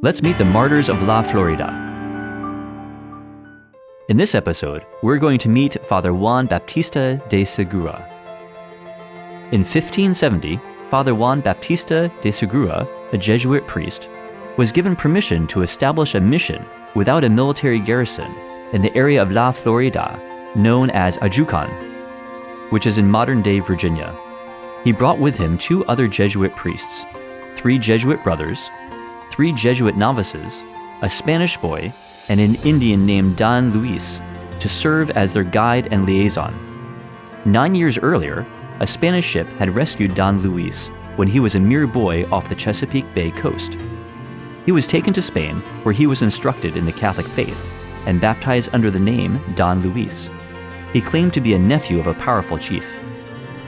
Let's meet the Martyrs of La Florida. In this episode, we're going to meet Father Juan Bautista De Segura. In 1570, Father Juan Bautista De Segura, a Jesuit priest, was given permission to establish a mission without a military garrison in the area of La Florida, known as Ajucan, which is in modern-day Virginia. He brought with him 2 other Jesuit priests, 3 Jesuit brothers, 3 Jesuit novices, a Spanish boy, and an Indian named Don Luis to serve as their guide and liaison. 9 years earlier, a Spanish ship had rescued Don Luis when he was a mere boy off the Chesapeake Bay coast. He was taken to Spain, where he was instructed in the Catholic faith and baptized under the name Don Luis. He claimed to be a nephew of a powerful chief.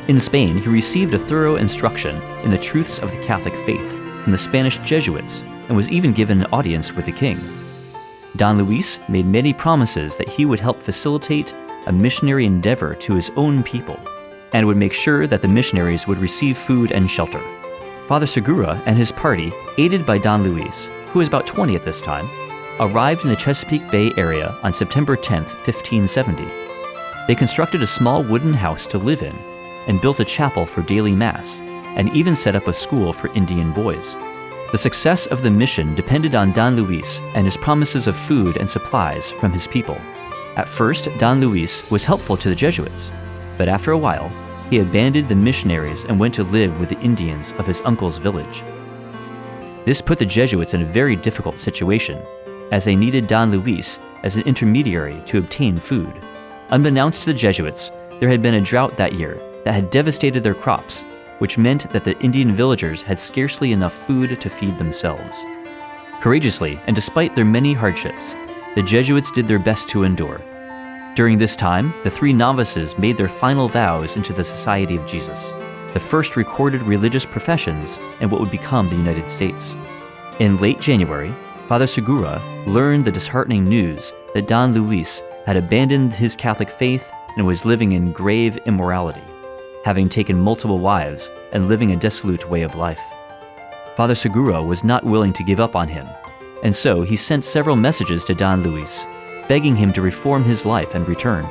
In Spain, he received a thorough instruction in the truths of the Catholic faith from the Spanish Jesuits and was even given an audience with the king. Don Luis made many promises that he would help facilitate a missionary endeavor to his own people and would make sure that the missionaries would receive food and shelter. Father Segura and his party, aided by Don Luis, who was about 20 at this time, arrived in the Chesapeake Bay area on September 10, 1570. They constructed a small wooden house to live in and built a chapel for daily mass, and even set up a school for Indian boys. The success of the mission depended on Don Luis and his promises of food and supplies from his people. At first, Don Luis was helpful to the Jesuits, but after a while, he abandoned the missionaries and went to live with the Indians of his uncle's village. This put the Jesuits in a very difficult situation, as they needed Don Luis as an intermediary to obtain food. Unbeknownst to the Jesuits, there had been a drought that year that had devastated their crops, which meant that the Indian villagers had scarcely enough food to feed themselves. Courageously, and despite their many hardships, the Jesuits did their best to endure. During this time, the 3 novices made their final vows into the Society of Jesus, the first recorded religious professions in what would become the United States. In late January, Father Segura learned the disheartening news that Don Luis had abandoned his Catholic faith and was living in grave immorality, having taken multiple wives and living a dissolute way of life. Father Segura was not willing to give up on him, and so he sent several messages to Don Luis, begging him to reform his life and return.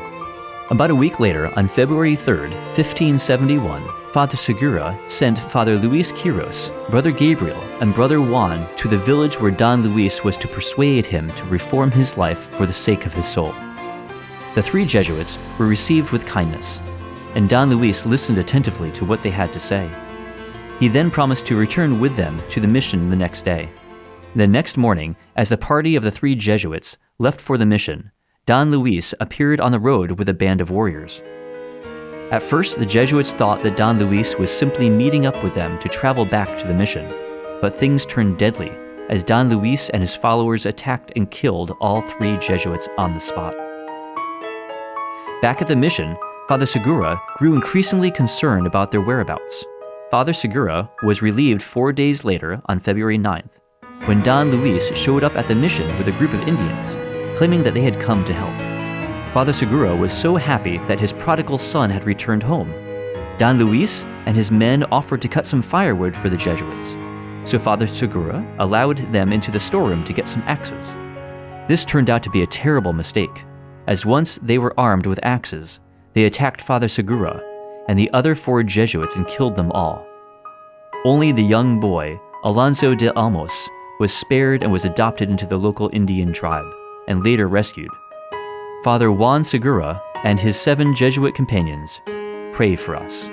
About a week later, on February 3, 1571, Father Segura sent Father Luis Quiros, Brother Gabriel, and Brother Juan to the village where Don Luis was to persuade him to reform his life for the sake of his soul. The 3 Jesuits were received with kindness, and Don Luis listened attentively to what they had to say. He then promised to return with them to the mission the next day. The next morning, as the party of the 3 Jesuits left for the mission, Don Luis appeared on the road with a band of warriors. At first, the Jesuits thought that Don Luis was simply meeting up with them to travel back to the mission, but things turned deadly as Don Luis and his followers attacked and killed all 3 Jesuits on the spot. Back at the mission, Father Segura grew increasingly concerned about their whereabouts. Father Segura was relieved 4 days later on February 9th, when Don Luis showed up at the mission with a group of Indians, claiming that they had come to help. Father Segura was so happy that his prodigal son had returned home. Don Luis and his men offered to cut some firewood for the Jesuits, so Father Segura allowed them into the storeroom to get some axes. This turned out to be a terrible mistake, as once they were armed with axes, they attacked Father Segura and the other 4 Jesuits and killed them all. Only the young boy, Alonso de Almos, was spared and was adopted into the local Indian tribe, and later rescued. Father Juan Segura and his 7 Jesuit companions pray for us.